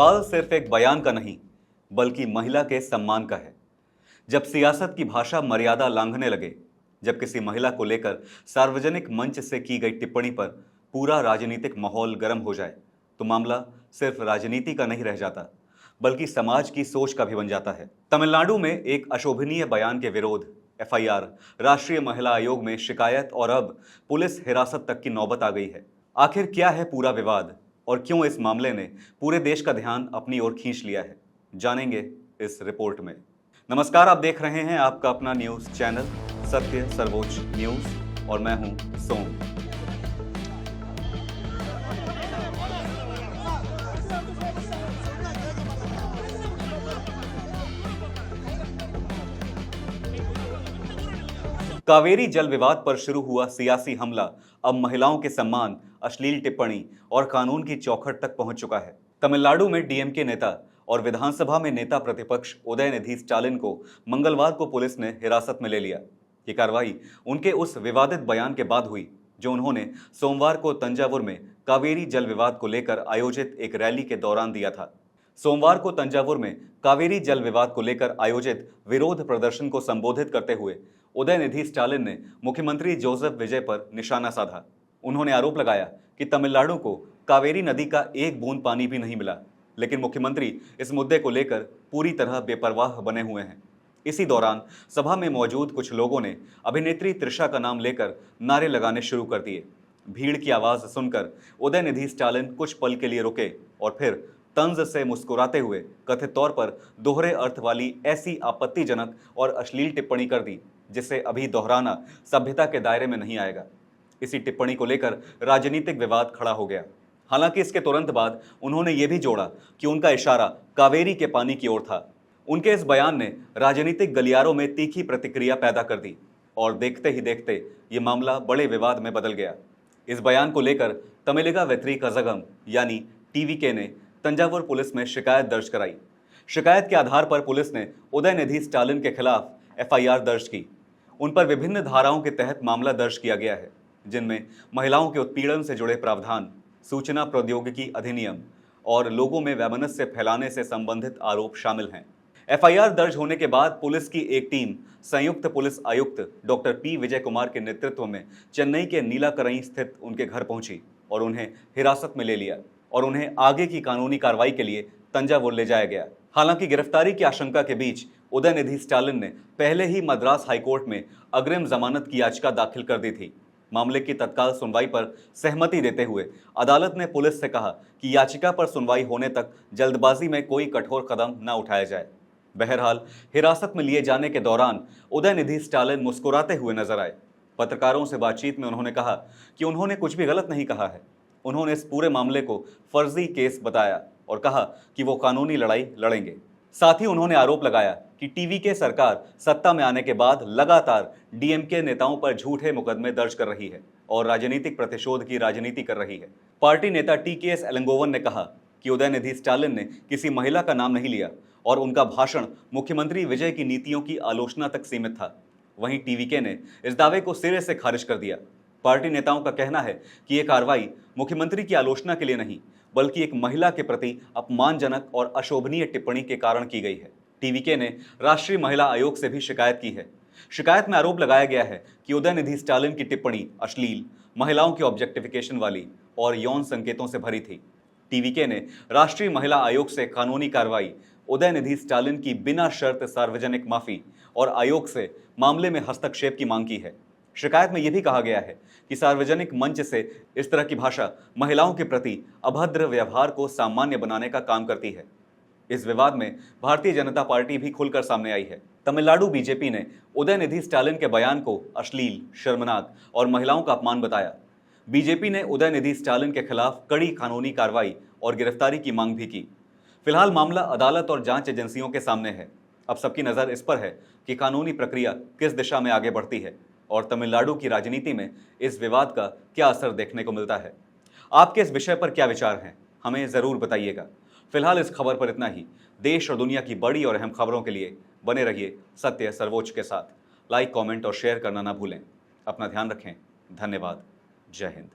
सवाल सिर्फ एक बयान का नहीं, बल्कि महिला के सम्मान का है। जब सियासत की भाषा मर्यादा लांघने लगे, जब किसी महिला को लेकर सार्वजनिक मंच से की गई टिप्पणी पर पूरा राजनीतिक माहौल गर्म हो जाए, तो मामला सिर्फ राजनीति का नहीं रह जाता, बल्कि समाज की सोच का भी बन जाता है। तमिलनाडु में एक अशोभनीय बयान के विरोध, एफआईआर, राष्ट्रीय महिला आयोग में शिकायत और अब पुलिस हिरासत तक की नौबत आ गई है। आखिर क्या है पूरा विवाद और क्यों इस मामले ने पूरे देश का ध्यान अपनी ओर खींच लिया है, जानेंगे इस रिपोर्ट में। नमस्कार, आप देख रहे हैं आपका अपना न्यूज चैनल सत्य सर्वोच्च न्यूज और मैं हूं सोम। कावेरी जल विवाद पर शुरू हुआ सियासी हमला अब महिलाओं के सम्मान, अश्लील टिप्पणी और कानून की चौखट तक पहुंच चुका है। तमिलनाडु में डीएमके नेता और विधानसभा में नेता प्रतिपक्ष उदयनिधि स्टालिन को मंगलवार को पुलिस ने हिरासत में ले लिया। ये कार्रवाई उनके उस विवादित बयान के बाद हुई जो उन्होंने सोमवार को तंजावुर में कावेरी जल विवाद को लेकर आयोजित एक रैली के दौरान दिया था। सोमवार को तंजावुर में कावेरी जल विवाद को लेकर आयोजित विरोध प्रदर्शन को संबोधित करते हुए उदयनिधि स्टालिन ने मुख्यमंत्री जोसेफ विजय पर निशाना साधा। उन्होंने आरोप लगाया कि तमिलनाडु को कावेरी नदी का एक बूंद पानी भी नहीं मिला, लेकिन मुख्यमंत्री इस मुद्दे को लेकर पूरी तरह बेपरवाह बने हुए हैं। इसी दौरान सभा में मौजूद कुछ लोगों ने अभिनेत्री त्रिशा का नाम लेकर नारे लगाने शुरू कर दिए। भीड़ की आवाज सुनकर उदयनिधि स्टालिन कुछ पल के लिए रुके और फिर तंज से मुस्कुराते हुए कथित तौर पर दोहरे अर्थ वाली ऐसी आपत्तिजनक और अश्लील टिप्पणी कर दी जिसे अभी दोहराना सभ्यता के दायरे में नहीं आएगा। इसी टिप्पणी को लेकर राजनीतिक विवाद खड़ा हो गया। हालांकि इसके तुरंत बाद उन्होंने ये भी जोड़ा कि उनका इशारा कावेरी के पानी की ओर था। उनके इस बयान ने राजनीतिक गलियारों में तीखी प्रतिक्रिया पैदा कर दी और देखते ही देखते ये मामला बड़े विवाद में बदल गया। इस बयान को लेकर तमिलिगा वेत्री कज़गम यानी टीवीके ने तंजावुर पुलिस में शिकायत दर्ज कराई। शिकायत के आधार पर पुलिस ने उदयनिधि स्टालिन के खिलाफ एफआईआर दर्ज की। उन पर विभिन्न धाराओं के तहत मामला दर्ज किया गया है, जिनमें महिलाओं के उत्पीड़न से जुड़े प्रावधान, सूचना प्रौद्योगिकी अधिनियम और लोगों में वैमनस्य फैलाने से संबंधित आरोप शामिल हैं। एफआईआर दर्ज होने के बाद पुलिस की एक टीम संयुक्त पुलिस आयुक्त डॉक्टर पी विजय कुमार के नेतृत्व में चेन्नई के नीलाकरई स्थित उनके घर पहुंची और उन्हें हिरासत में ले लिया और उन्हें आगे की कानूनी कार्रवाई के लिए तंजावुर ले जाया गया। हालांकि गिरफ्तारी की आशंका के बीच उदयनिधि स्टालिन ने पहले ही मद्रास हाईकोर्ट में अग्रिम जमानत की याचिका दाखिल कर दी थी। मामले की तत्काल सुनवाई पर सहमति देते हुए अदालत ने पुलिस से कहा कि याचिका पर सुनवाई होने तक जल्दबाजी में कोई कठोर कदम न उठाया जाए। बहरहाल हिरासत में लिए जाने के दौरान उदयनिधि स्टालिन मुस्कुराते हुए नजर आए। पत्रकारों से बातचीत में उन्होंने कहा कि उन्होंने कुछ भी गलत नहीं कहा है। उन्होंने इस पूरे मामले को फर्जी केस बताया और कहा कि वो कानूनी लड़ाई लड़ेंगे। साथ ही उन्होंने आरोप लगाया कि टीवीके सरकार सत्ता में आने के बाद लगातार डीएमके नेताओं पर झूठे मुकदमे दर्ज कर रही है और राजनीतिक प्रतिशोध की राजनीति कर रही है। पार्टी नेता टीकेएस एलंगोवन ने कहा कि उदयनिधि स्टालिन ने किसी महिला का नाम नहीं लिया और उनका भाषण मुख्यमंत्री विजय की नीतियों की आलोचना तक सीमित था। वहीं टीवीके ने इस दावे को सिरे से खारिज कर दिया। पार्टी नेताओं का कहना है कि यह कार्रवाई मुख्यमंत्री की आलोचना के लिए नहीं, बल्कि एक महिला के प्रति अपमानजनक और अशोभनीय टिप्पणी के कारण की गई है। टीवीके ने राष्ट्रीय महिला आयोग से भी शिकायत की है। शिकायत में आरोप लगाया गया है कि उदयनिधि स्टालिन की टिप्पणी अश्लील, महिलाओं की ऑब्जेक्टिफिकेशन वाली और यौन संकेतों से भरी थी। टीवीके ने राष्ट्रीय महिला आयोग से कानूनी कार्रवाई, उदयनिधि स्टालिन की बिना शर्त सार्वजनिक माफी और आयोग से मामले में हस्तक्षेप की मांग की है। शिकायत में यह भी कहा गया है कि सार्वजनिक मंच से इस तरह की भाषा महिलाओं के प्रति अभद्र व्यवहार को सामान्य बनाने का काम करती है। इस विवाद में भारतीय जनता पार्टी भी खुलकर सामने आई है। तमिलनाडु बीजेपी ने उदयनिधि स्टालिन के बयान को अश्लील, शर्मनाक और महिलाओं का अपमान बताया। बीजेपी ने उदयनिधि स्टालिन के खिलाफ कड़ी कानूनी कार्रवाई और गिरफ्तारी की मांग भी की। फिलहाल मामला अदालत और जांच एजेंसियों के सामने है। अब सबकी नजर इस पर है कि कानूनी प्रक्रिया किस दिशा में आगे बढ़ती है और तमिलनाडु की राजनीति में इस विवाद का क्या असर देखने को मिलता है। आपके इस विषय पर क्या विचार हैं, हमें ज़रूर बताइएगा। फिलहाल इस खबर पर इतना ही। देश और दुनिया की बड़ी और अहम खबरों के लिए बने रहिए सत्य सर्वोच्च के साथ। लाइक, कमेंट और शेयर करना ना भूलें। अपना ध्यान रखें। धन्यवाद। जय हिंद।